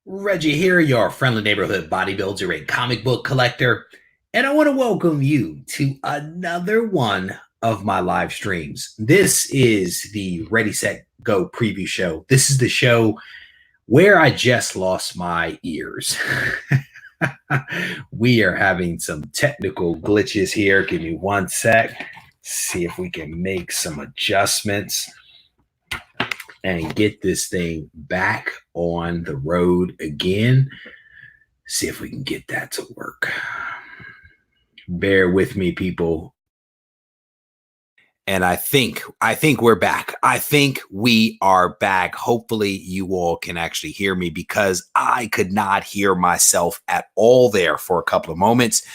Reggie here, your friendly neighborhood bodybuilder and comic book collector, and I want to welcome you to another one of my live streams. This is the Ready, Set, Go preview show. This is the show where I just lost my ears. We are having some technical glitches here. Give me one sec. See if we can make some adjustments and get this thing back on the road again. See if we can get that to work. Bear with me, people. And I think we're back. I think we are back. Hopefully you all can actually hear me, because I could not hear myself at all there for a couple of moments.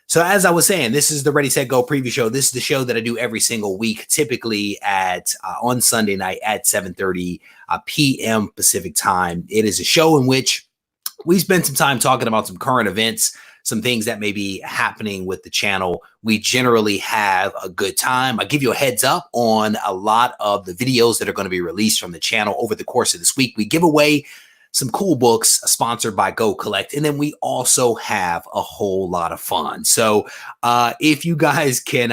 So as I was saying, this is the Ready, Set, Go preview show. This is the show that I do every single week, typically at on Sunday night at 7:30 p.m. Pacific time. It is a show in which we spend some time talking about some current events, some things that may be happening with the channel. We generally have a good time. I give you a heads up on a lot of the videos that are going to be released from the channel over the course of this week. We give away some cool books sponsored by Go Collect. And then we also have a whole lot of fun. So if you guys can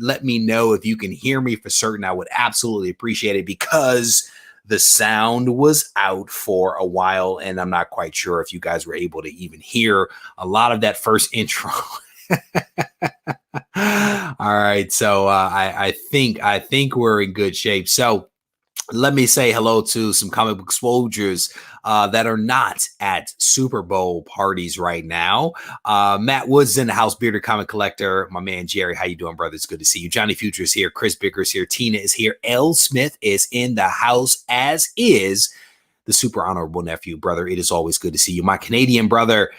let me know if you can hear me for certain, I would absolutely appreciate it, because the sound was out for a while and I'm not quite sure if you guys were able to even hear a lot of that first intro. All right. So I think we're in good shape. So let me say hello to some comic book soldiers that are not at Super Bowl parties right now. Matt Woods is in the house, bearded comic collector. My man Jerry, how you doing, brother? It's good to see you. Johnny Future is here. Chris Bickers here. Tina is here. L. Smith is in the house, as is the super honorable nephew, brother. It is always good to see you. My Canadian brother,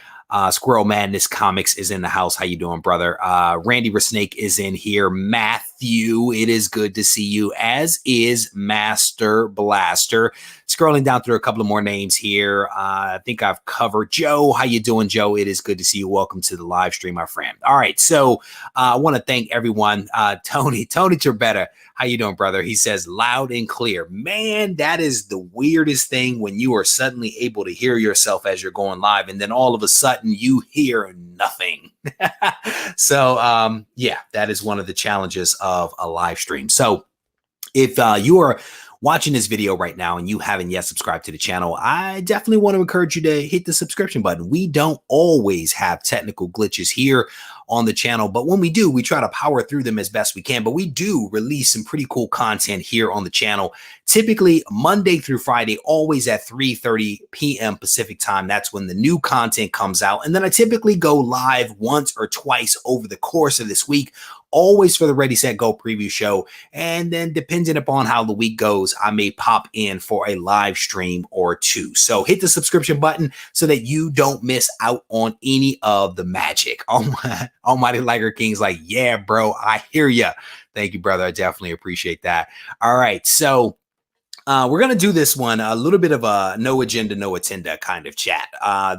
Squirrel Madness Comics, is in the house. How you doing, brother? Randy Resnake is in here. Matthew, it is good to see you, as is Master Blaster. Scrolling down through a couple of more names here. I think I've covered Joe. How you doing, Joe? It is good to see you. Welcome to the live stream, my friend. All right, so I want to thank everyone. Tony Trebetta, how you doing, brother? He says loud and clear. Man, that is the weirdest thing, when you are suddenly able to hear yourself as you're going live, and then all of a sudden you hear nothing. So yeah, that is one of the challenges of a live stream. So if you are watching this video right now and you haven't yet subscribed to the channel, I definitely want to encourage you to hit the subscription button. We don't always have technical glitches here on the channel, but when we do, we try to power through them as best we can. But we do release some pretty cool content here on the channel, typically Monday through Friday, always at 3:30 p.m. Pacific time. That's when the new content comes out. And then I typically go live once or twice over the course of this week, always for the Ready, Set, Go preview show. And then depending upon how the week goes, I may pop in for a live stream or two. So hit the subscription button so that you don't miss out on any of the magic. Almighty Liger King's like, yeah, bro, I hear ya. Thank you, brother. I definitely appreciate that. All right. So we're going to do this one a little bit of a no agenda, no attenda kind of chat.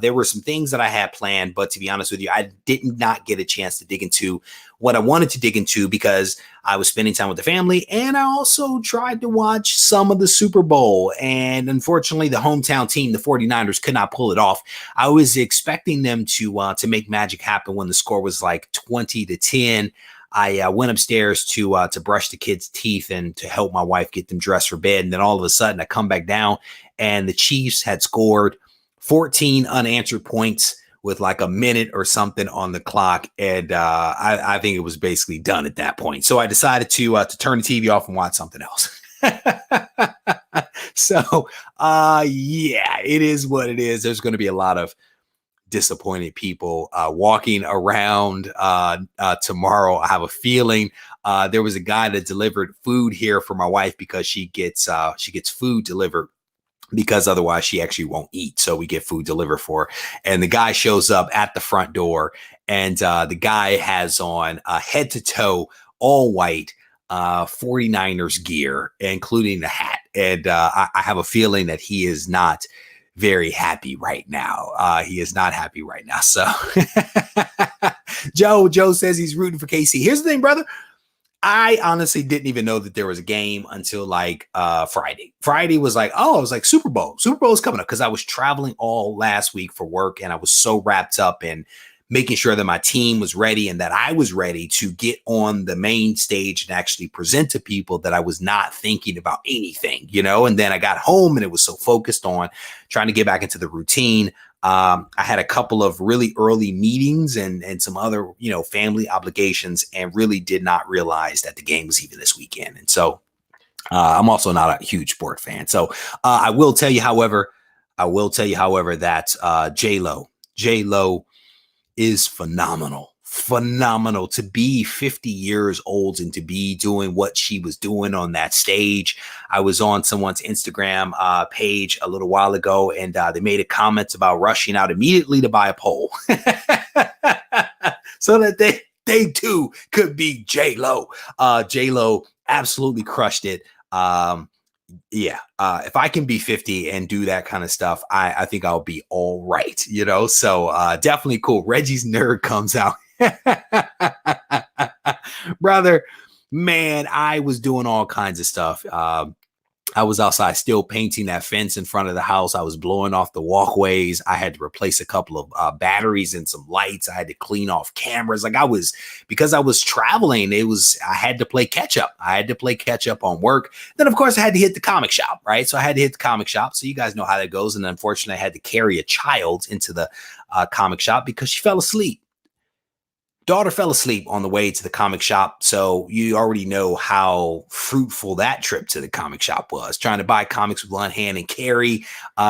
There were some things that I had planned, but to be honest with you, I did not get a chance to dig into what I wanted to dig into, because I was spending time with the family, and I also tried to watch some of the Super Bowl. And unfortunately, the hometown team, the 49ers, could not pull it off. I was expecting them to make magic happen when the score was like 20-10. I went upstairs to brush the kids' teeth and to help my wife get them dressed for bed. And then all of a sudden I come back down and the Chiefs had scored 14 unanswered points with like a minute or something on the clock. And I think it was basically done at that point. So I decided to turn the TV off and watch something else. So yeah, it is what it is. There's going to be a lot of disappointed people walking around tomorrow. I have a feeling there was a guy that delivered food here for my wife, because she gets food delivered, because otherwise she actually won't eat. So we get food delivered for her. And the guy shows up at the front door, and the guy has on head to toe all white 49ers gear, including the hat. And I have a feeling that he is not very happy right now. He is not happy right now. So Joe says he's rooting for KC. Here's the thing, brother. I honestly didn't even know that there was a game until like Friday. Friday was like, oh, I was like Super Bowl. Super Bowl is coming up because I was traveling all last week for work and I was so wrapped up in making sure that my team was ready and that I was ready to get on the main stage and actually present to people that I was not thinking about anything, you know. And then I got home and it was so focused on trying to get back into the routine. I had a couple of really early meetings and some other, you know, family obligations, and really did not realize that the game was even this weekend. And so I'm also not a huge sport fan. So I will tell you, however, that J-Lo is phenomenal to be 50 years old and to be doing what she was doing on that stage. I was on someone's Instagram page a little while ago, and they made a comment about rushing out immediately to buy a pole so that they too could be J-Lo. J-Lo absolutely crushed it. If I can be 50 and do that kind of stuff, I think I'll be all right, you know. So definitely cool. Reggie's nerd comes out. Brother, man, I was doing all kinds of stuff. I was outside still painting that fence in front of the house. I was blowing off the walkways. I had to replace a couple of batteries and some lights. I had to clean off cameras. Because I was traveling, I had to play catch up. I had to play catch up on work. Then, of course, I had to hit the comic shop, right? So I had to hit the comic shop. So you guys know how that goes. And unfortunately, I had to carry a child into the comic shop because she fell asleep. Daughter fell asleep on the way to the comic shop. So you already know how fruitful that trip to the comic shop was. Trying to buy comics with one hand and carry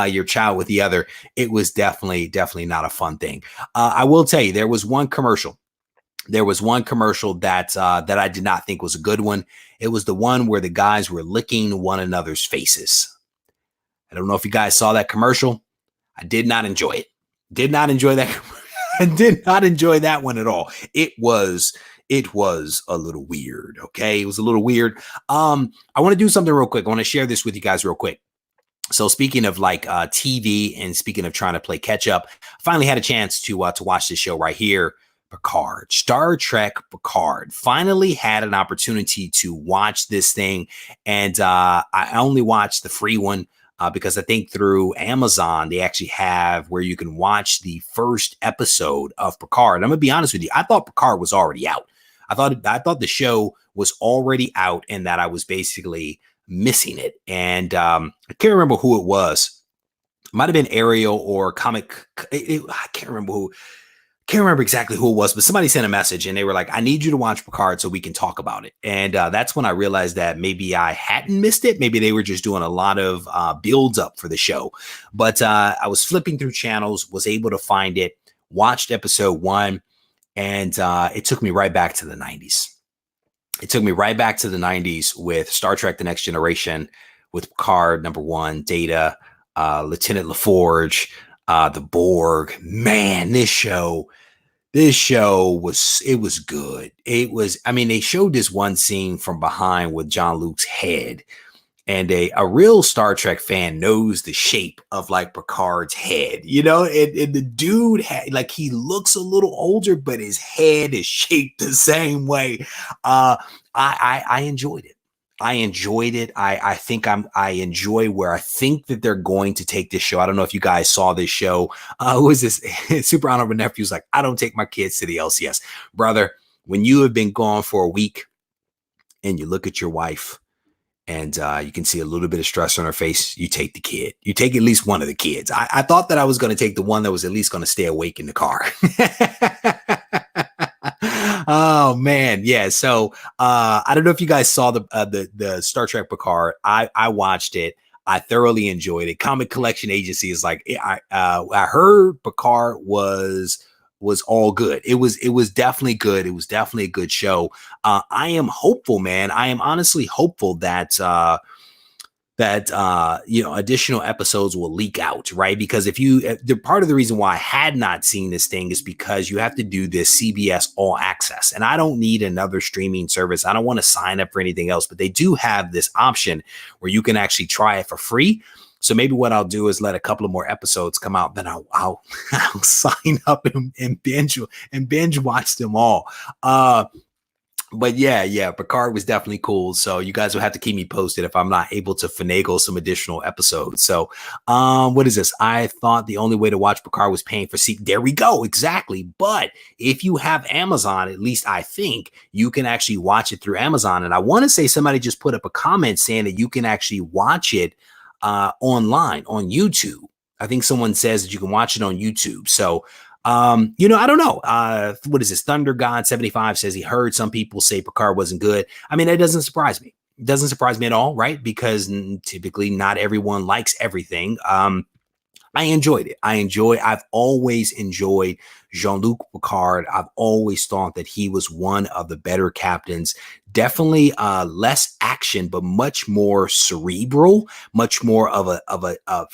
your child with the other. It was definitely not a fun thing. I will tell you, there was one commercial that I did not think was a good one. It was the one where the guys were licking one another's faces. I don't know if you guys saw that commercial. I did not enjoy it. Did not enjoy that commercial. I did not enjoy that one at all. It was a little weird. Okay. It was a little weird. I want to do something real quick. I want to share this with you guys real quick. So speaking of like TV and speaking of trying to play catch up, I finally had a chance to watch this show right here. Picard, Star Trek Picard. Finally had an opportunity to watch this thing. And I only watched the free one. Because I think through Amazon, they actually have where you can watch the first episode of Picard. And I'm going to be honest with you. I thought Picard was already out. I thought the show was already out and that I was basically missing it. And I can't remember who it was. It might have been Ariel or Comic. I can't remember exactly who it was, but somebody sent a message and they were like, I need you to watch Picard so we can talk about it. And that's when I realized that maybe I hadn't missed it. Maybe they were just doing a lot of builds up for the show. But I was flipping through channels, was able to find it, watched episode 1, and it took me right back to the 90s. It took me right back to the 90s with Star Trek The Next Generation, with Picard, number 1, Data, Lieutenant LaForge, the Borg. Man, this show was good. They showed this one scene from behind with John Luke's head, and a real Star Trek fan knows the shape of like Picard's head, you know, and the dude he looks a little older, but his head is shaped the same way. I enjoyed it. I think I enjoy where I think that they're going to take this show. I don't know if you guys saw this show. Who is this? Super Honorable Nephew's like, I don't take my kids to the LCS. Brother, when you have been gone for a week and you look at your wife and you can see a little bit of stress on her face, you take the kid. You take at least one of the kids. I thought that I was going to take the one that was at least going to stay awake in the car. Oh man, yeah. So I don't know if you guys saw the Star Trek Picard. I watched it. I thoroughly enjoyed it. Comic Collection Agency is like I heard Picard was all good. It was definitely good. It was definitely a good show. I am hopeful, man. I am honestly hopeful that additional episodes will leak out, right? Because the part of the reason why I had not seen this thing is because you have to do this CBS All Access, and I don't need another streaming service. I don't want to sign up for anything else, but they do have this option where you can actually try it for free. So maybe what I'll do is let a couple of more episodes come out, then I'll sign up and binge watch them all. But yeah, Picard was definitely cool. So you guys will have to keep me posted if I'm not able to finagle some additional episodes. So, what is this? I thought the only way to watch Picard was paying for seat. There we go, exactly. But if you have Amazon, at least I think you can actually watch it through Amazon. And I want to say somebody just put up a comment saying that you can actually watch it online on YouTube. I think someone says that you can watch it on YouTube. So I don't know. What is this? Thunder God 75 says he heard some people say Picard wasn't good. I mean, that doesn't surprise me. It doesn't surprise me at all, right? Because typically not everyone likes everything. I enjoyed it. I've always enjoyed Jean-Luc Picard. I've always thought that he was one of the better captains. Definitely less action, but much more cerebral, much more of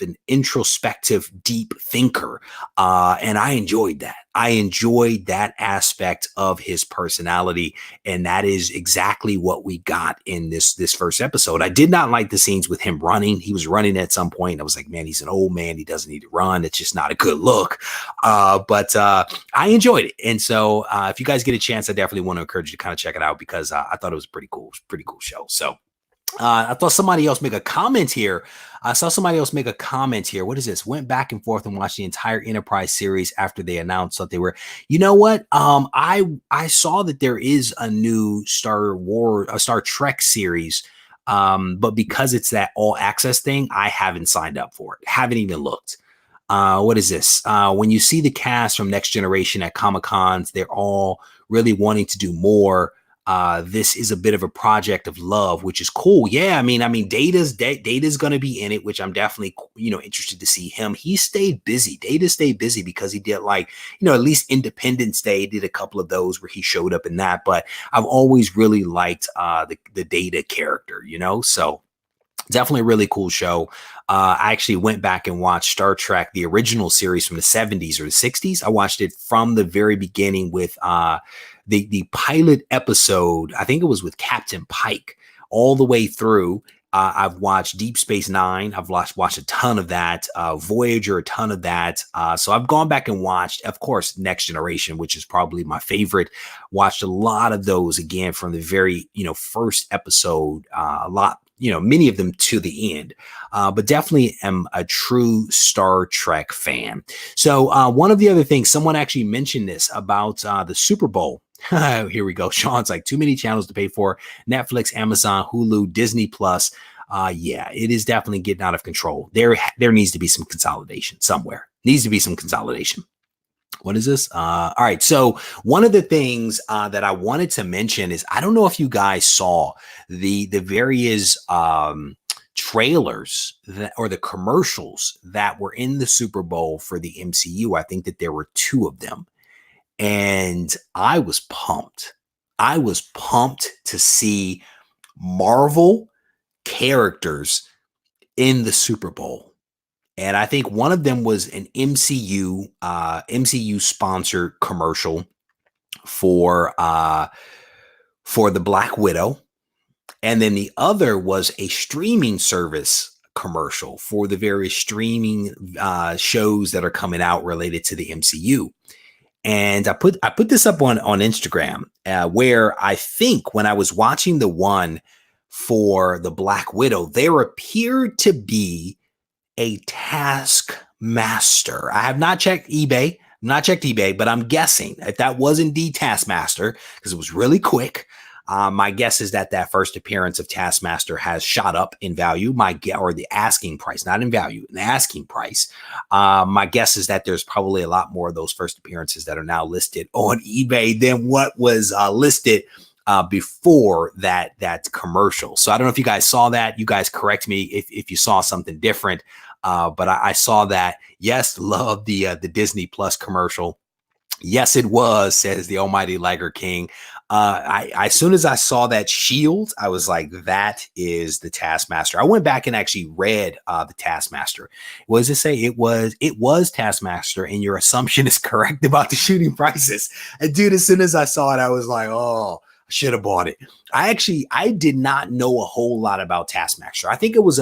an introspective, deep thinker. And I enjoyed that. I enjoyed that aspect of his personality, and that is exactly what we got in this first episode. I did not like the scenes with him running. He was running at some point. I was like, man, he's an old man. He doesn't need to run. It's just not a good look. But I enjoyed it. And so if you guys get a chance, I definitely want to encourage you to kind of check it out because I thought it was pretty cool. It was a pretty cool show. So I thought somebody else make a comment here. I saw somebody else make a comment here. What is this? Went back and forth and watched the entire Enterprise series after they announced that they were. You know what? I saw that there is a new Star Trek series, but because it's that all access thing, I haven't signed up for it. Haven't even looked. What is this? When you see the cast from Next Generation at Comic-Cons, they're all really wanting to do more. This is a bit of a project of love, which is cool. Yeah, I mean, Data's going to be in it, which I'm definitely, interested to see him. He stayed busy. Data stayed busy because he did at least Independence Day, he did a couple of those where he showed up in that. But I've always really liked the Data character, so. Definitely a really cool show. I actually went back and watched Star Trek, the original series from the 70s or the 60s. I watched it from the very beginning with the pilot episode. I think it was with Captain Pike all the way through. I've watched Deep Space Nine. I've watched a ton of that. Voyager, a ton of that. So I've gone back and watched, of course, Next Generation, which is probably my favorite. Watched a lot of those again from the very, first episode. A lot. Many of them to the end, but definitely am a true Star Trek fan. So one of the other things, someone actually mentioned this about the Super Bowl. Here we go. Sean's like, too many channels to pay for. Netflix, Amazon, Hulu, Disney Plus. Yeah, it is definitely getting out of control. There needs to be some consolidation somewhere. Needs to be some consolidation. What is this? All right. So one of the things that I wanted to mention is, I don't know if you guys saw the various trailers or the commercials that were in the Super Bowl for the MCU. I think that there were 2 of them. And I was pumped. I was pumped to see Marvel characters in the Super Bowl. And I think one of them was an MCU sponsored commercial for the Black Widow. And then the other was a streaming service commercial for the various streaming shows that are coming out related to the MCU. And I put this up on Instagram where I think when I was watching the one for the Black Widow, there appeared to be a Taskmaster. I have not checked eBay. But I'm guessing if that was indeed Taskmaster, because it was really quick. My guess is that first appearance of Taskmaster has shot up in value. Or the asking price, not in value, the asking price. My guess is that there's probably a lot more of those first appearances that are now listed on eBay than what was listed before that commercial. So I don't know if you guys saw that. You guys correct me if you saw something different. But I saw that. Yes, love the Disney Plus commercial. Yes, it was, says the Almighty Liger King. As soon as I saw that shield, I was like, that is the Taskmaster. I went back and actually read the Taskmaster. What does it say? It was Taskmaster, and your assumption is correct about the shooting prices. And dude, as soon as I saw it, I was like, oh, I should have bought it. I did not know a whole lot about Taskmaster. I think it was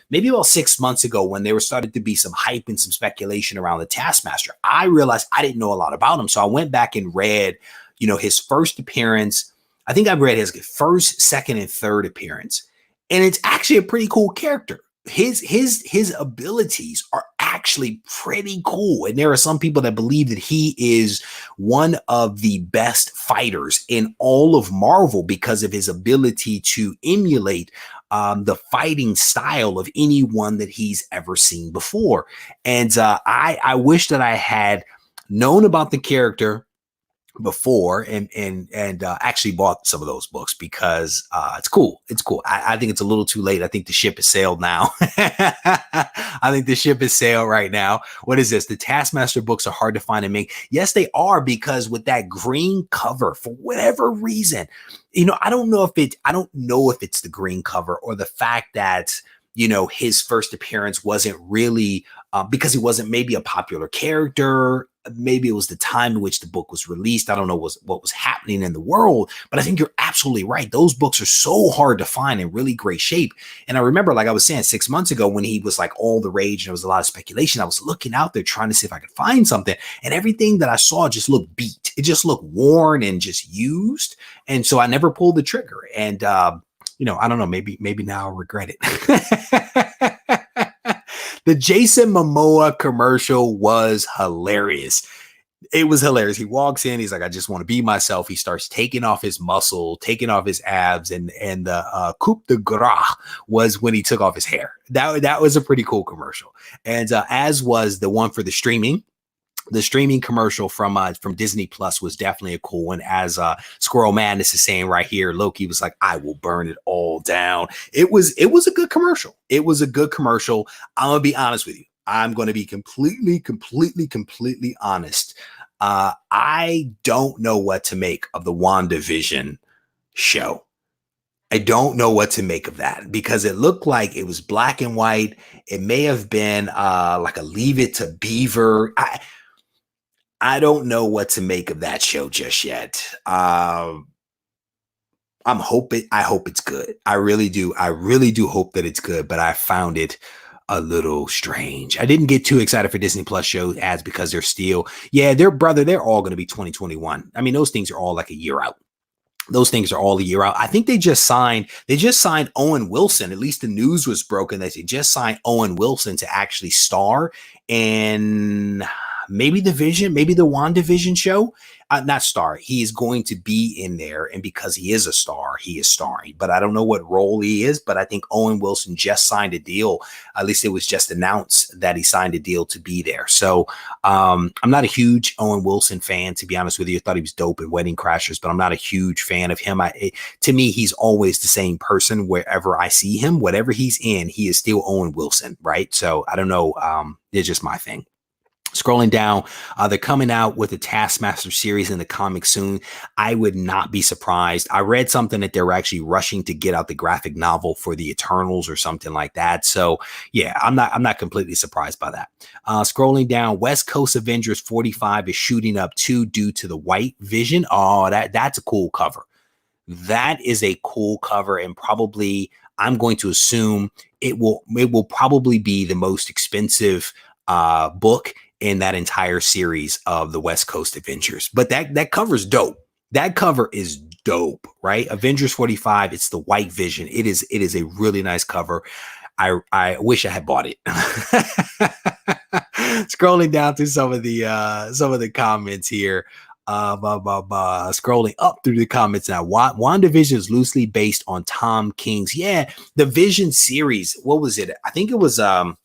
maybe about 6 months ago when there was started to be some hype and some speculation around the Taskmaster. I realized I didn't know a lot about him. So I went back and read, his first appearance. I think I've read his first, second, and third appearance, and it's actually a pretty cool character. His abilities are actually pretty cool, and there are some people that believe that he is one of the best fighters in all of Marvel because of his ability to emulate the fighting style of anyone that he's ever seen before. And I wish that I had known about the character before and actually bought some of those books because it's cool. It's cool. I think it's a little too late. I think the ship has sailed now. I think the ship is sailed right now. What is this? The Taskmaster books are hard to find and make. Yes, they are, because with that green cover, for whatever reason, I don't know if it's the green cover or the fact that his first appearance wasn't really because he wasn't maybe a popular character. Maybe it was the time in which the book was released. I don't know what was happening in the world, but I think you're absolutely right. Those books are so hard to find in really great shape. And I remember, like I was saying 6 months ago, when he was like all the rage and there was a lot of speculation, I was looking out there trying to see if I could find something, and everything that I saw just looked beat. It just looked worn and just used. And so I never pulled the trigger. And, I don't know, maybe now I'll regret it. The Jason Momoa commercial was hilarious. It was hilarious. He walks in, he's like, I just want to be myself. He starts taking off his muscle, taking off his abs, and the coup de grace was when he took off his hair. That was a pretty cool commercial. And as was the one for the streaming. The streaming commercial from Disney Plus was definitely a cool one. As Squirrel Madness is saying right here, Loki was like, I will burn it all down. It was a good commercial. It was a good commercial. I'm going to be honest with you. I'm going to be completely honest. I don't know what to make of the WandaVision show. I don't know what to make of that, because it looked like it was black and white. It may have been like a Leave It to Beaver. I don't know what to make of that show just yet. I hope it's good. I really do hope that it's good, but I found it a little strange. I didn't get too excited for Disney Plus show ads because they're all going to be 2021. I mean, those things are all like a year out. Those things are all a year out. I think they just signed Owen Wilson. At least the news was broken that they just signed Owen Wilson to actually star in maybe the WandaVision show. Not star. He is going to be in there, and because he is a star, he is starring. But I don't know what role he is. But I think Owen Wilson just signed a deal. At least it was just announced that he signed a deal to be there. So I'm not a huge Owen Wilson fan, to be honest with you. I thought he was dope in Wedding Crashers, but I'm not a huge fan of him. To me, he's always the same person wherever I see him. Whatever he's in, he is still Owen Wilson, right? So I don't know. It's just my thing. Scrolling down, they're coming out with a Taskmaster series in the comics soon. I would not be surprised. I read something that they're actually rushing to get out the graphic novel for the Eternals or something like that. So yeah, I'm not completely surprised by that. Scrolling down, West Coast Avengers 45 is shooting up too due to the White Vision. Oh, that's a cool cover. That is a cool cover, and probably I'm going to assume it will probably be the most expensive book in that entire series of the West Coast Avengers. But that cover's dope. That cover is dope, right? Avengers 45, it's the White Vision. It is a really nice cover. I wish I had bought it. Scrolling down through some of the comments here. Scrolling up through the comments now. WandaVision is loosely based on Tom King's. Yeah, the Vision series. What was it? I think it was a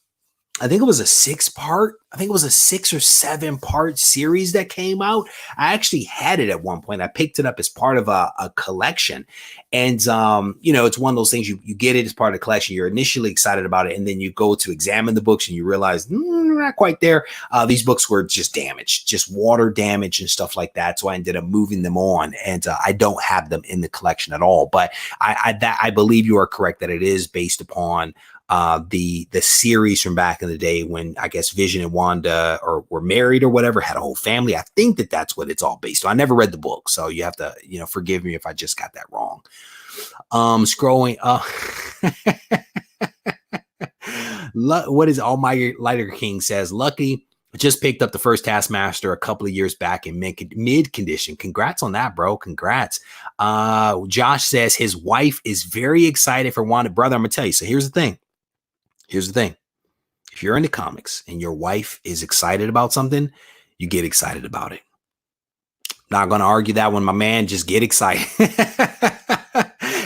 6-part. I think it was a 6 or 7-part series that came out. I actually had it at one point. I picked it up as part of a collection. And, it's one of those things you get it as part of the collection. You're initially excited about it. And then you go to examine the books and you realize, not quite there. These books were just damaged, just water damage and stuff like that. So I ended up moving them on, and I don't have them in the collection at all. But I believe you are correct that it is based upon the series from back in the day when I guess Vision and Wanda were married or whatever, had a whole family. I think that's what it's all based on. I never read the book, so you have to, forgive me if I just got that wrong. Scrolling up. What is Almighty Lighter King says? Lucky Just picked up the first Taskmaster a couple of years back in mid condition. Congrats on that, bro. Congrats. Josh says his wife is very excited for Wanda. Brother, I'm gonna tell you. So here's the thing. Here's the thing. If you're into comics and your wife is excited about something, you get excited about it. Not gonna argue that one, my man. Just get excited.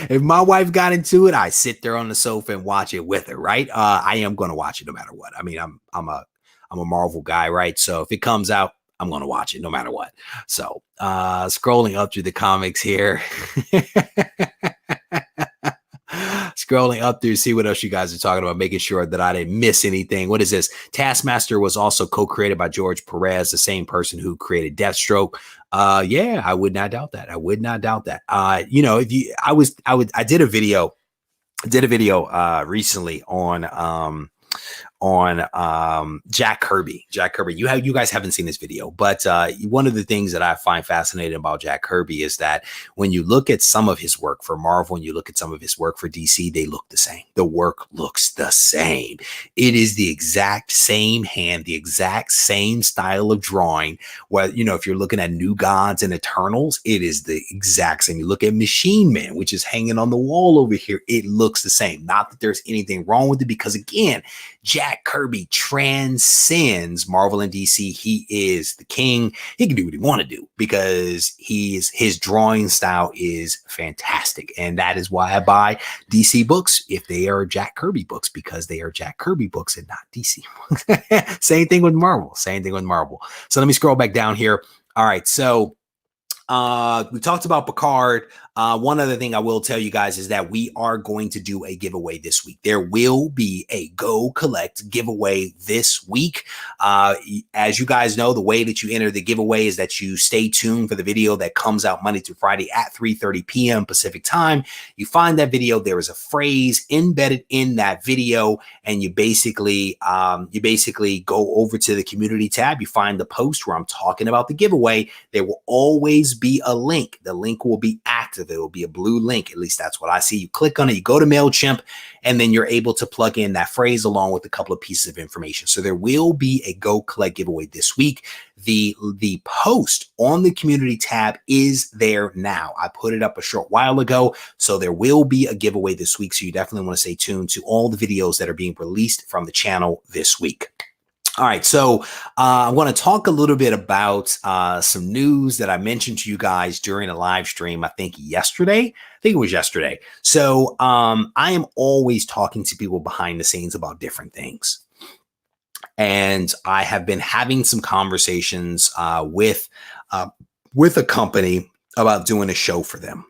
If my wife got into it, I sit there on the sofa and watch it with her. Right? I am gonna watch it no matter what. I mean, I'm a Marvel guy, right? So if it comes out, I'm going to watch it no matter what. So scrolling up through the comics here. Scrolling up through, see what else you guys are talking about, making sure that I didn't miss anything. What is this? Taskmaster was also co-created by George Perez, the same person who created Deathstroke. Yeah, I would not doubt that. I would not doubt that. You know, if you, I did a video recently on Jack Kirby. You guys haven't seen this video, but one of the things that I find fascinating about Jack Kirby is that when you look at some of his work for Marvel and you look at some of his work for DC, they look the same. The work looks the same. It is the exact same hand, the exact same style of drawing. Well, you know, if you're looking at New Gods and Eternals, it is the exact same. You look at Machine Man, which is hanging on the wall over here, it looks the same. Not that there's anything wrong with it, because again, Jack Kirby transcends Marvel and DC. He is the king. He can do what he want to do because his drawing style is fantastic. And that is why I buy DC books if they are Jack Kirby books, because they are Jack Kirby books and not DC books. Same thing with Marvel. So let me scroll back down here. All right. So we talked about Picard. One other thing I will tell you guys is that we are going to do a giveaway this week. There will be a Go Collect giveaway this week. As you guys know, the way that you enter the giveaway is that you stay tuned for the video that comes out Monday through Friday at 3:30 p.m. Pacific time. You find that video. There is a phrase embedded in that video, and you basically go over to the community tab. You find the post where I'm talking about the giveaway. There will always be a link. The link will be active. It will be a blue link. At least that's what I see. You click on it, you go to MailChimp, and then you're able to plug in that phrase along with a couple of pieces of information. So there will be a Go Collect giveaway this week. The post on the community tab is there now. I put it up a short while ago. So there will be a giveaway this week. So you definitely want to stay tuned to all the videos that are being released from the channel this week. All right, so I want to talk a little bit about some news that I mentioned to you guys during a live stream, I think yesterday. It was yesterday. So I am always talking to people behind the scenes about different things. And I have been having some conversations with a company about doing a show for them.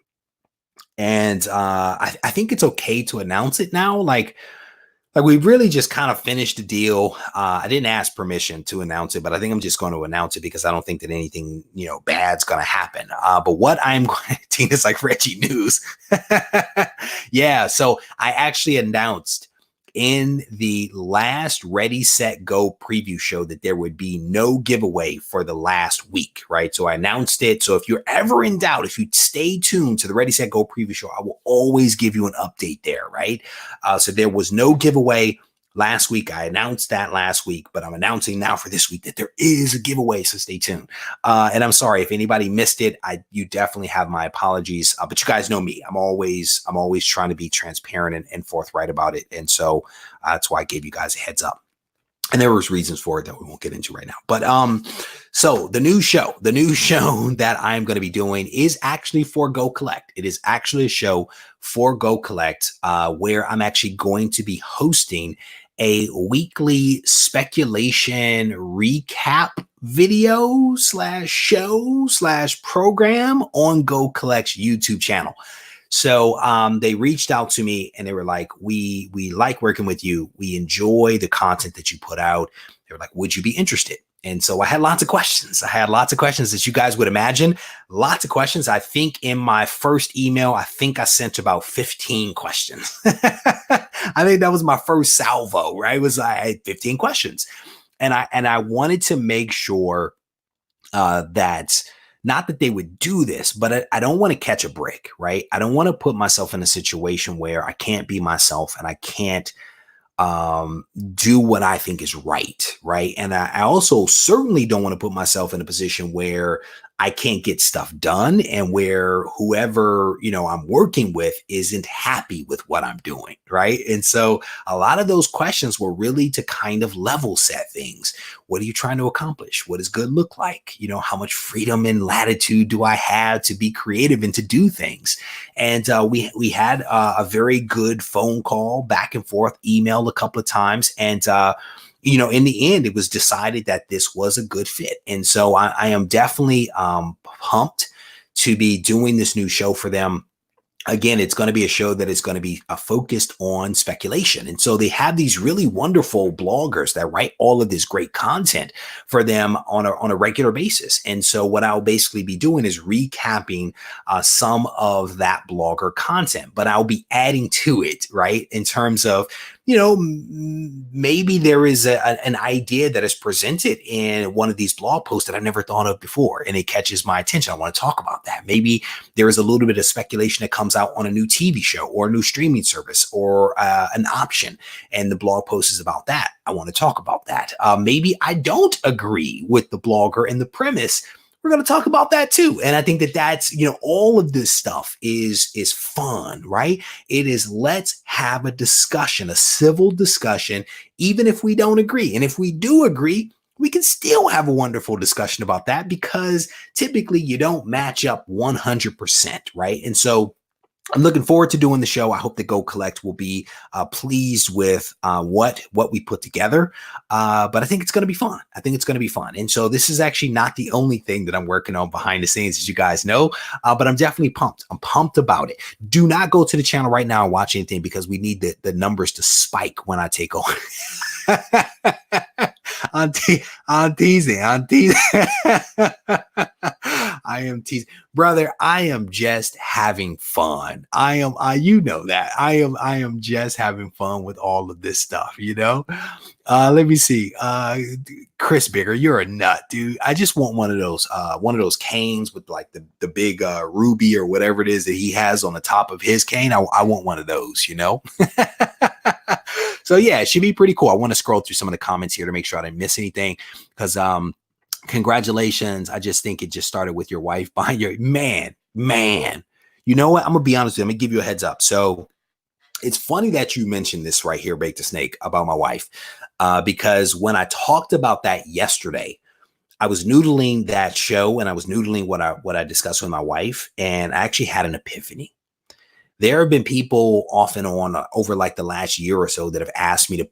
And I think it's okay to announce it now. Like we really just kind of finished the deal. I didn't ask permission to announce it, but I think I'm just going to announce it because I don't think that anything, bad's going to happen. But what I'm going to do is like Regie News. Yeah. So I actually announced in the last Ready, Set, Go preview show that there would be no giveaway for the last week, right? So I announced it. So if you're ever in doubt, if you stay tuned to the Ready, Set, Go preview show, I will always give you an update there, right? So there was no giveaway last week. I announced that last week, but I'm announcing now for this week that there is a giveaway, so stay tuned. And I'm sorry if anybody missed it. You definitely have my apologies, but you guys know me. I'm always trying to be transparent and forthright about it, and so that's why I gave you guys a heads up. And there was reasons for it that we won't get into right now. But so the new show that I'm going to be doing is actually for Go Collect. It is actually a show for Go Collect where I'm actually going to be hosting a weekly speculation recap video / program on Go Collect's YouTube channel. So they reached out to me and they were like, we like working with you. We enjoy the content that you put out. They were like, would you be interested? And so I had lots of questions. That you guys would imagine. Lots of questions. I think in my first email, I sent about 15 questions. I think that was my first salvo, right? I had 15 questions. And I wanted to make sure that not that they would do this, but I don't want to catch a break, right? I don't want to put myself in a situation where I can't be myself and I can't do what I think is right. Right. And I also certainly don't want to put myself in a position where I can't get stuff done and where whoever, I'm working with isn't happy with what I'm doing. Right. And so a lot of those questions were really to kind of level set things. What are you trying to accomplish? What does good look like? How much freedom and latitude do I have to be creative and to do things? And we had a very good phone call back and forth, email a couple of times. And in the end, it was decided that this was a good fit. And so I am definitely pumped to be doing this new show for them. Again, it's going to be a show that is going to be focused on speculation. And so they have these really wonderful bloggers that write all of this great content for them on a regular basis. And so what I'll basically be doing is recapping some of that blogger content, but I'll be adding to it, right? In terms of, maybe there is an idea that is presented in one of these blog posts that I never thought of before, and it catches my attention. I want to talk about that. Maybe there is a little bit of speculation that comes out on a new TV show or a new streaming service or an option, and the blog post is about that. I want to talk about that. Maybe I don't agree with the blogger and the premise. We're going to talk about that too. And I think that that's, all of this stuff is fun, right? It is, let's have a discussion, a civil discussion, even if we don't agree. And if we do agree, we can still have a wonderful discussion about that, because typically you don't match up 100%, right? And so I'm looking forward to doing the show. I hope that Go Collect will be pleased with what we put together. But I think it's going to be fun. And so this is actually not the only thing that I'm working on behind the scenes, as you guys know, but I'm definitely pumped. I'm pumped about it. Do not go to the channel right now and watch anything, because we need the numbers to spike when I take over. I'm teasing. I am teasing, brother. I am just having fun. You know that I am just having fun with all of this stuff, let me see. Chris Bigger, you're a nut, dude. I just want one of those canes with like the big ruby or whatever it is that he has on the top of his cane. I want one of those, So yeah, it should be pretty cool. I want to scroll through some of the comments here to make sure I didn't miss anything, because congratulations. I just think it just started with your wife behind your man. You know what? I'm gonna be honest with you. I'm gonna give you a heads up. So it's funny that you mentioned this right here, Bake the Snake, about my wife, because when I talked about that yesterday, I was noodling that show and I was noodling what I discussed with my wife, and I actually had an epiphany. There have been people off and on over like the last year or so that have asked me to,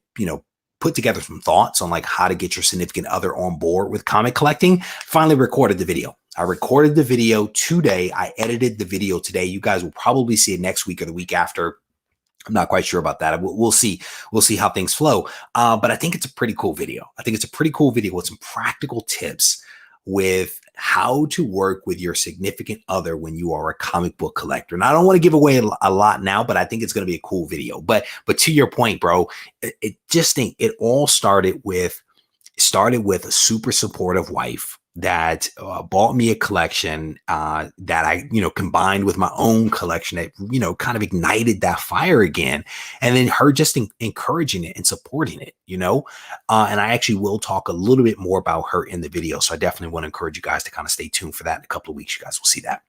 put together some thoughts on like how to get your significant other on board with comic collecting. Finally recorded the video. I recorded the video today. I edited the video today. You guys will probably see it next week or the week after. I'm not quite sure about that. We'll see. We'll see how things flow. But I think it's a pretty cool video. With some practical tips with how to work with your significant other when you are a comic book collector. And I don't want to give away a lot now, but I think it's going to be a cool video. But to your point, bro, it all started with a super supportive wife that bought me a collection that I, combined with my own collection that, kind of ignited that fire again. And then her just encouraging it and supporting it, and I actually will talk a little bit more about her in the video. So I definitely want to encourage you guys to kind of stay tuned for that. In a couple of weeks, you guys will see that.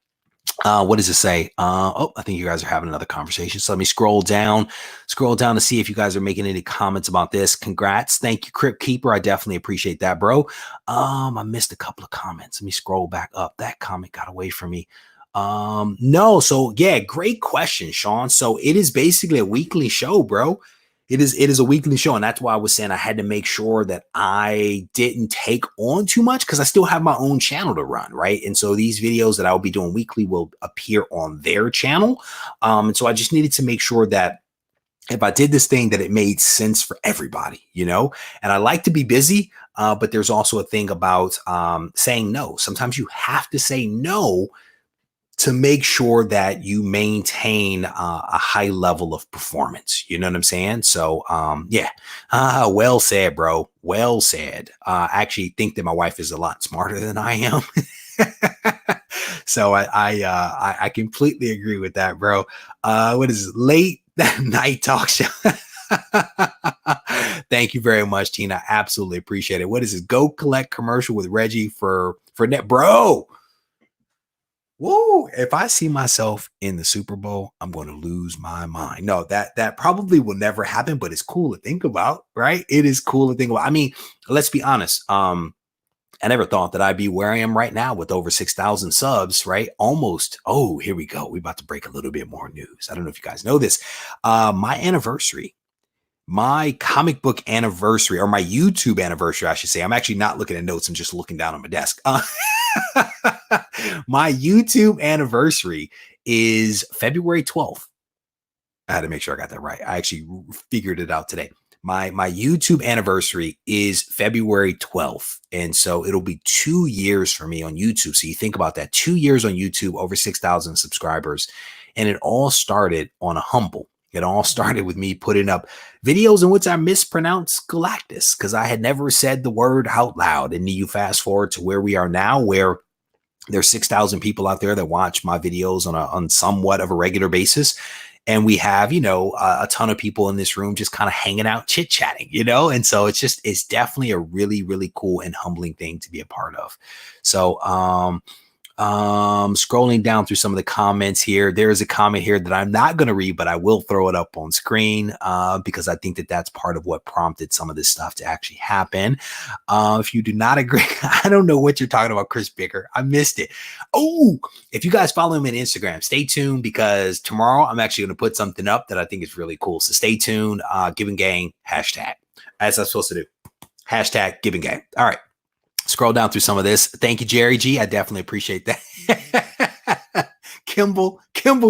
What does it say? I think you guys are having another conversation. So let me scroll down to see if you guys are making any comments about this. Congrats. Thank you, Crypt Keeper. I definitely appreciate that, bro. I missed a couple of comments. Let me scroll back up. That comment got away from me. No. So yeah, great question, Sean. So it is basically a weekly show, bro. It is a weekly show. And that's why I was saying I had to make sure that I didn't take on too much, because I still have my own channel to run, right? And so these videos that I'll be doing weekly will appear on their channel. And so I just needed to make sure that if I did this thing, that it made sense for everybody, and I like to be busy, but there's also a thing about saying no. Sometimes you have to say no to make sure that you maintain a high level of performance. You know what I'm saying? So, yeah. Well said, bro. Well said. I actually think that my wife is a lot smarter than I am. So I completely agree with that, bro. What is it? Late night talk show? Thank you very much, Tina. Absolutely appreciate it. What is this? Go collect commercial with Reggie for net, bro. Whoa, if I see myself in the Super Bowl, I'm going to lose my mind. No, that probably will never happen, but it's cool to think about, right? It is cool to think about. I mean, let's be honest. I never thought that I'd be where I am right now with over 6,000 subs, right? Almost. Oh, here we go. We're about to break a little bit more news. I don't know if you guys know this. My anniversary, my comic book anniversary, or my YouTube anniversary, I should say. I'm actually not looking at notes. I'm just looking down on my desk. My YouTube anniversary is February 12th. I had to make sure I got that right. I actually figured it out today. My YouTube anniversary is February 12th. And so it'll be 2 years for me on YouTube. So you think about that, 2 years on YouTube, over 6,000 subscribers. And it all started on a humble. It all started with me putting up videos in which I mispronounced Galactus because I had never said the word out loud. And you fast forward to where we are now, where there's 6,000 people out there that watch my videos on somewhat of a regular basis. And we have, a ton of people in this room just kind of hanging out, chit chatting, and so it's definitely a really, really cool and humbling thing to be a part of. So, scrolling down through some of the comments here, there is a comment here that I'm not going to read, but I will throw it up on screen because I think that that's part of what prompted some of this stuff to actually happen. If you do not agree, I don't know what you're talking about, Chris Bicker. I missed it. Oh, if you guys follow me on Instagram, stay tuned because tomorrow I'm actually going to put something up that I think is really cool. So stay tuned. Giving Gang hashtag, as I'm supposed to do. Hashtag Giving Gang. All right. Scroll down through some of this. Thank you, Jerry G. I definitely appreciate that. Kimball,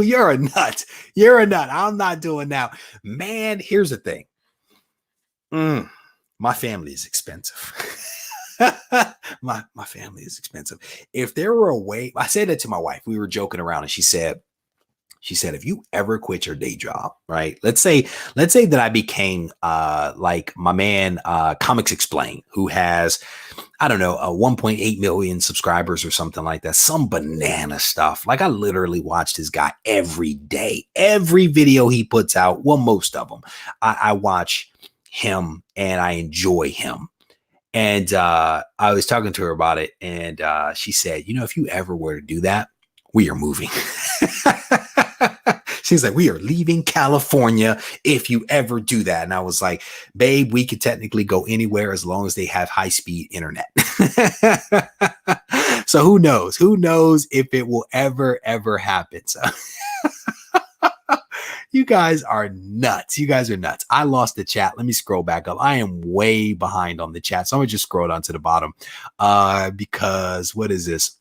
you're a nut. You're a nut. I'm not doing now. Man, here's the thing. My family is expensive. my family is expensive. If there were a way, I said that to my wife. We were joking around and she said, if you ever quit your day job, right? Let's say that I became like my man, Comics Explain, who has, I don't know, 1.8 million subscribers or something like that. Some banana stuff. Like I literally watch this guy every day. Every video he puts out, well, most of them, I watch him and I enjoy him. And I was talking to her about it. And she said, if you ever were to do that, we are moving. She's like, we are leaving California if you ever do that. And I was like, babe, we could technically go anywhere as long as they have high speed internet. So who knows? Who knows if it will ever happen? So you guys are nuts. You guys are nuts. I lost the chat. Let me scroll back up. I am way behind on the chat. So I'm going to just scroll down to the bottom because what is this?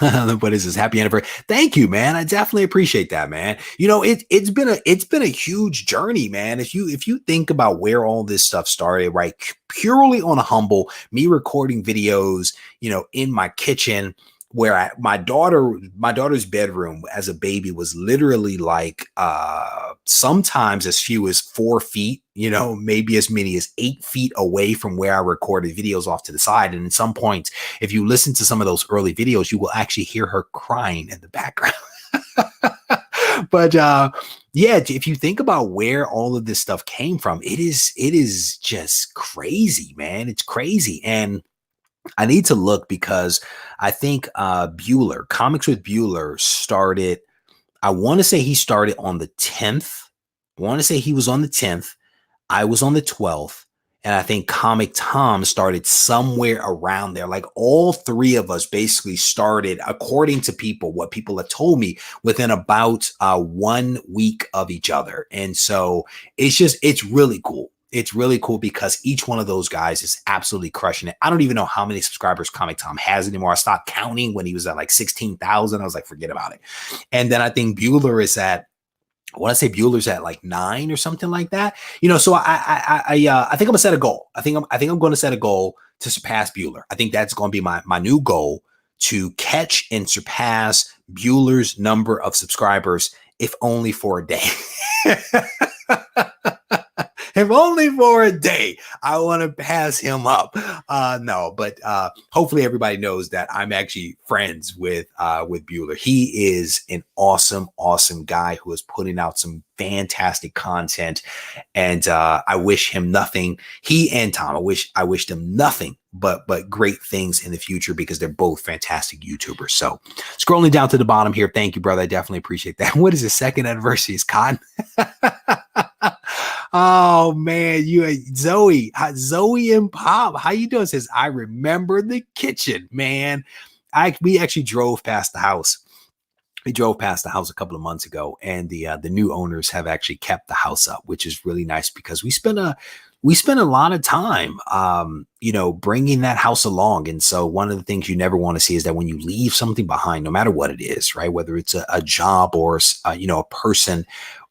What is this? Happy anniversary. Thank you, man. I definitely appreciate that, man. It's been a huge journey, man. If you think about where all this stuff started, right? Purely on a humble, me recording videos, in my kitchen where my daughter's bedroom as a baby was literally like sometimes as few as 4 feet, maybe as many as 8 feet away from where I recorded videos off to the side. And at some point, if you listen to some of those early videos, you will actually hear her crying in the background. But yeah, if you think about where all of this stuff came from, it is just crazy, man. It's crazy. And I need to look because I think Bueller, Comics with Bueller started, I want to say he started on the 10th. I want to say he was on the 10th. I was on the 12th. And I think Comic Tom started somewhere around there. Like all three of us basically started, according to people, what people have told me, within about 1 week of each other. And so it's really cool. It's really cool because each one of those guys is absolutely crushing it. I don't even know how many subscribers Comic Tom has anymore. I stopped counting when he was at like 16,000. I was like, forget about it. And then I think Bueller is at, I want to say Bueller's at like 9 or something like that. So I think I'm gonna set a goal. I think I'm going to set a goal to surpass Bueller. I think that's going to be my new goal, to catch and surpass Bueller's number of subscribers, if only for a day. if only for a day, I want to pass him up. No, but hopefully everybody knows that I'm actually friends with Bueller. He is an awesome, awesome guy who is putting out some fantastic content, and I wish him nothing. He and Tom, I wish them nothing but great things in the future, because they're both fantastic YouTubers. So scrolling down to the bottom here, thank you, brother. I definitely appreciate that. What is the second anniversary? Is Cotton? Oh man, Zoe and Pop, how you doing? Says, I remember the kitchen, man. We actually drove past the house. We drove past the house a couple of months ago, and the new owners have actually kept the house up, which is really nice, because we spent a lot of time, bringing that house along. And so one of the things you never want to see is that when you leave something behind, no matter what it is, right, whether it's a job or a person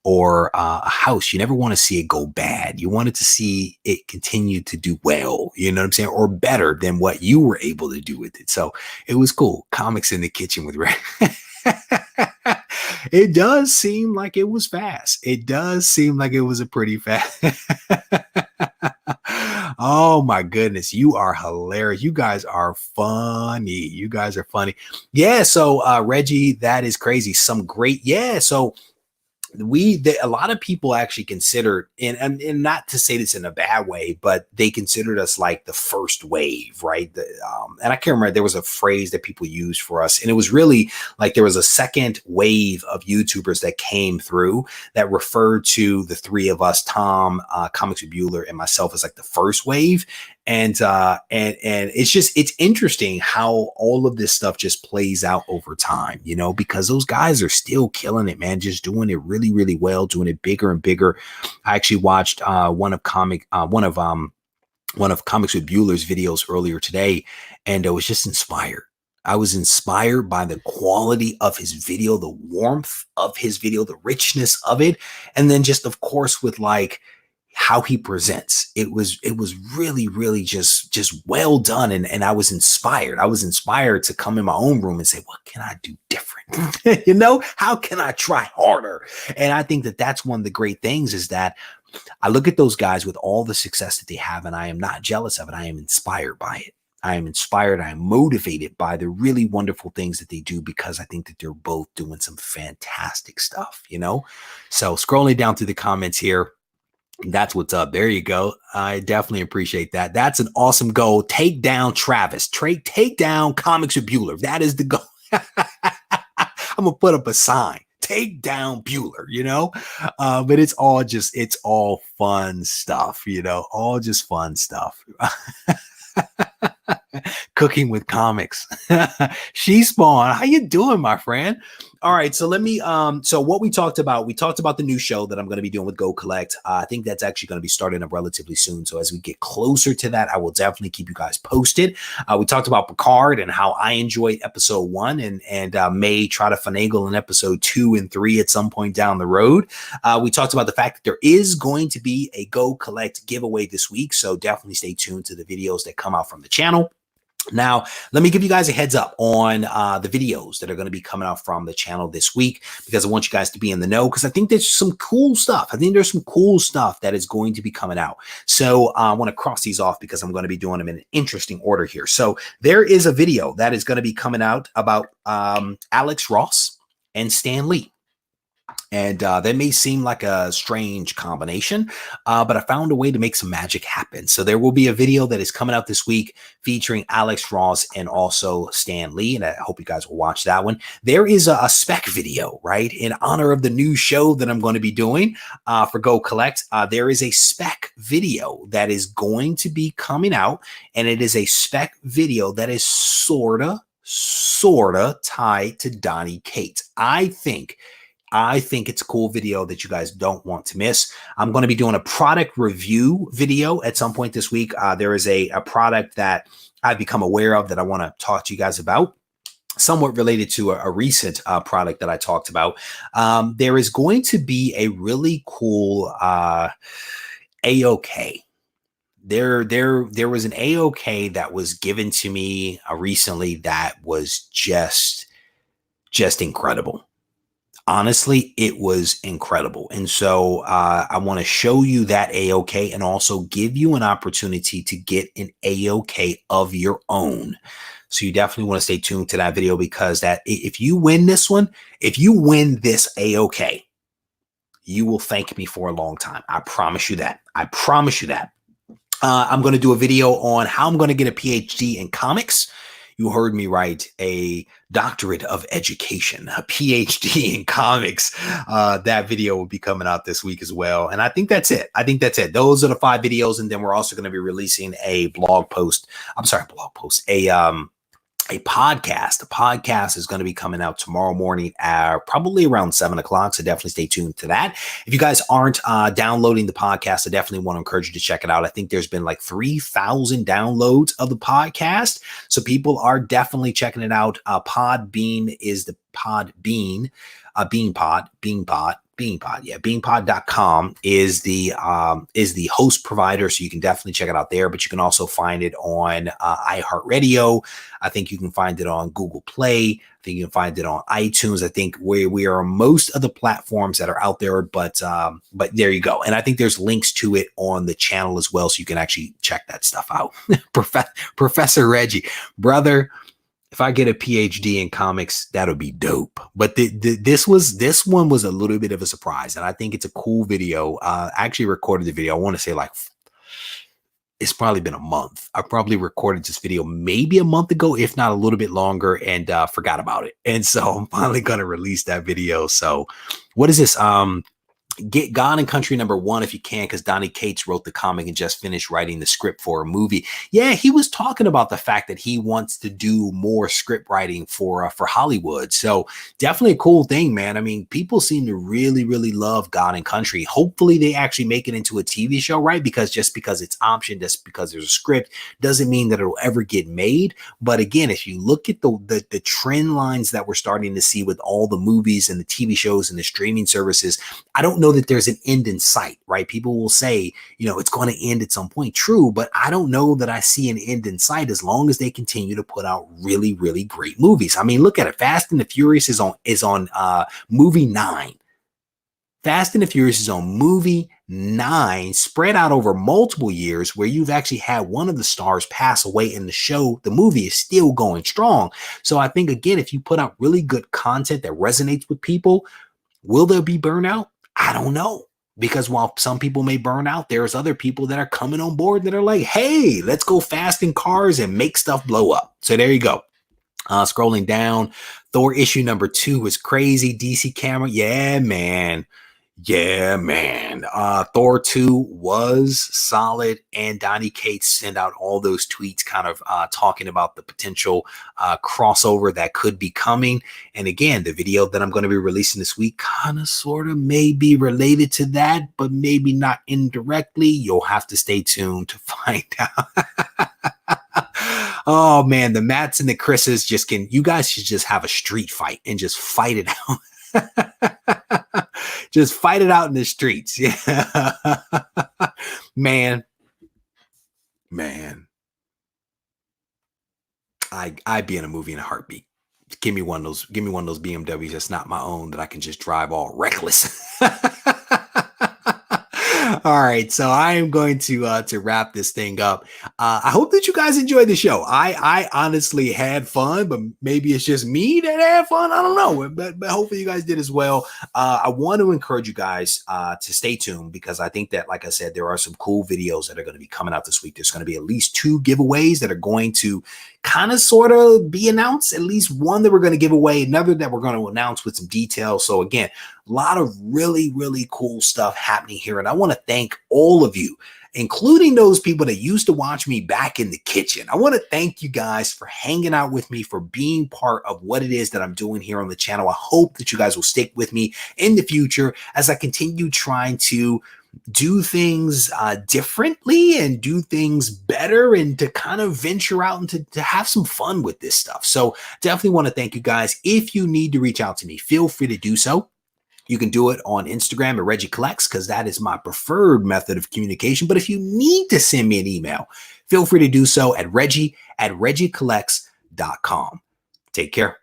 or a house, you never want to see it go bad. You wanted to see it continue to do well, you know what I'm saying, or better than what you were able to do with it. So it was cool. Comics in the kitchen with Ray. It does seem like it was fast. It does seem like it was a pretty fast. Oh my goodness, you are hilarious. You guys are funny. You guys are funny. Yeah. So Reggie, that is crazy. Some great. Yeah. So a lot of people actually considered, and not to say this in a bad way, but they considered us like the first wave, right? And I can't remember, there was a phrase that people used for us, and it was really like there was a second wave of YouTubers that came through that referred to the three of us, Tom, Comics with Bueller, and myself, as like the first wave. And it's interesting how all of this stuff just plays out over time, because those guys are still killing it, man, just doing it really, really well, doing it bigger and bigger. I actually watched one of Comics with Bueller's videos earlier today, and I was just inspired. I was inspired by the quality of his video, the warmth of his video, the richness of it, and then just, of course, with like how he presents. It was really, really just well done. And I was inspired. I was inspired to come in my own room and say, what can I do different? How can I try harder? And I think that that's one of the great things, is that I look at those guys with all the success that they have, and I am not jealous of it. I am inspired by it. I am inspired. I am motivated by the really wonderful things that they do, because I think that they're both doing some fantastic stuff, So scrolling down through the comments here, that's what's up. There you go. I definitely appreciate that. That's an awesome goal. Take down Travis. Take down Comics with Bueller. That is the goal. I'm going to put up a sign. Take down Bueller, but it's all fun stuff, all just fun stuff. Cooking with comics. She Spawn, how you doing, my friend? All right, so let me so what we talked about the new show that I'm going to be doing with Go Collect. I think that's actually going to be starting up relatively soon, so as we get closer to that, I will definitely keep you guys posted. We talked about Picard and how I enjoyed episode 1, and may try to finagle in episode 2 and 3 at some point down the road. We talked about the fact that there is going to be a Go Collect giveaway this week, so definitely stay tuned to the videos that come out from the channel. Now, let me give you guys a heads up on the videos that are going to be coming out from the channel this week, because I want you guys to be in the know, because I think there's some cool stuff. I think there's some cool stuff that is going to be coming out. So I want to cross these off, because I'm going to be doing them in an interesting order here. So there is a video that is going to be coming out about Alex Ross and Stan Lee. And that may seem like a strange combination, but I found a way to make some magic happen. So there will be a video that is coming out this week featuring Alex Ross and also Stan Lee, and I hope you guys will watch that one. There is a spec video, right, in honor of the new show that I'm going to be doing for Go Collect. There is a spec video that is going to be coming out, and it is a spec video that is sorta tied to Donny Cates. I think it's a cool video that you guys don't want to miss. I'm going to be doing a product review video at some point this week. There is a product that I've become aware of that I want to talk to you guys about, somewhat related to a recent product that I talked about. There is going to be a really cool AOK. There was an AOK that was given to me recently that was just incredible. Honestly, it was incredible. And so I want to show you that A-OK and also give you an opportunity to get an A-OK of your own. So you definitely want to stay tuned to that video, because that if you win this one, if you win this A-OK, you will thank me for a long time. I promise you that. I promise you that. I'm going to do a video on how I'm going to get a PhD in comics. You heard me right, a doctorate of education, a PhD in comics. That video will be coming out this week as well. And I think that's it. I think that's it. Those are the 5 videos. And then we're also going to be releasing a blog post. I'm sorry, blog post, a podcast. The podcast is going to be coming out tomorrow morning at probably around 7 o'clock. So definitely stay tuned to that. If you guys aren't downloading the podcast, I definitely want to encourage you to check it out. I think there's been like 3,000 downloads of the podcast. So people are definitely checking it out. Podbean is the Podbean, Beanpod.com is the host provider, so you can definitely check it out there. But you can also find it on iHeartRadio. I think you can find it on Google Play. I think you can find it on iTunes. I think we are on most of the platforms that are out there. But there you go. And I think there's links to it on the channel as well, so you can actually check that stuff out. Professor Reggie, brother. If I get a PhD in comics, that'll be dope. But this one was a little bit of a surprise, and I think it's a cool video. I actually recorded the video. I want to say like it's probably been a month. I probably recorded this video maybe a month ago, if not a little bit longer, and forgot about it. And so I'm finally gonna release that video. So what is this? Get God and Country #1 if you can, because Donnie Cates wrote the comic and just finished writing the script for a movie. Yeah, he was talking about the fact that he wants to do more script writing for Hollywood. So definitely a cool thing, man. I mean, people seem to really, really love God and Country. Hopefully they actually make it into a TV show, right? Because just because it's optioned, just because there's a script, doesn't mean that it'll ever get made. But again, if you look at the trend lines that we're starting to see with all the movies and the TV shows and the streaming services, I don't know that there's an end in sight, right? People will say, you know, it's going to end at some point. True, but I don't know that I see an end in sight as long as they continue to put out really, really great movies. I mean, look at it. Fast and the Furious is on movie 9. Fast and the Furious is on movie 9, spread out over multiple years, where you've actually had one of the stars pass away in the show. The movie is still going strong. So I think, again, if you put out really good content that resonates with people, will there be burnout? I don't know, because while some people may burn out, there's other people that are coming on board that are like, hey, let's go fast in cars and make stuff blow up. So there you go. Scrolling down, Thor issue #2 was crazy. DC camera. Yeah, man. Yeah, man. Thor 2 was solid, and Donnie Cates sent out all those tweets kind of talking about the potential crossover that could be coming. And again, the video that I'm going to be releasing this week kind of sort of may be related to that, but maybe not indirectly. You'll have to stay tuned to find out. Oh man, the Matts and the Chris's you guys should just have a street fight and just fight it out. Just fight it out in the streets. Yeah. Man. I'd be in a movie in a heartbeat. Give me one of those BMWs that's not my own, that I can just drive all reckless. All right, so I am going to wrap this thing up. I hope that you guys enjoyed the show. I honestly had fun, but maybe it's just me that had fun. I don't know, but hopefully you guys did as well. I want to encourage you guys to stay tuned, because I think that, like I said, there are some cool videos that are going to be coming out this week. There's going to be at least 2 giveaways that are going to kind of sort of be announced. At least one that we're going to give away, another that we're going to announce with some details. So again, a lot of really, really cool stuff happening here. And I want to thank all of you, including those people that used to watch me back in the kitchen. I want to thank you guys for hanging out with me, for being part of what it is that I'm doing here on the channel. I hope that you guys will stick with me in the future as I continue trying to do things differently and do things better, and to kind of venture out and to have some fun with this stuff. So definitely want to thank you guys. If you need to reach out to me, feel free to do so. You can do it on Instagram at RegieCollects, because that is my preferred method of communication. But if you need to send me an email, feel free to do so at Regie@regiecollects.com. Take care.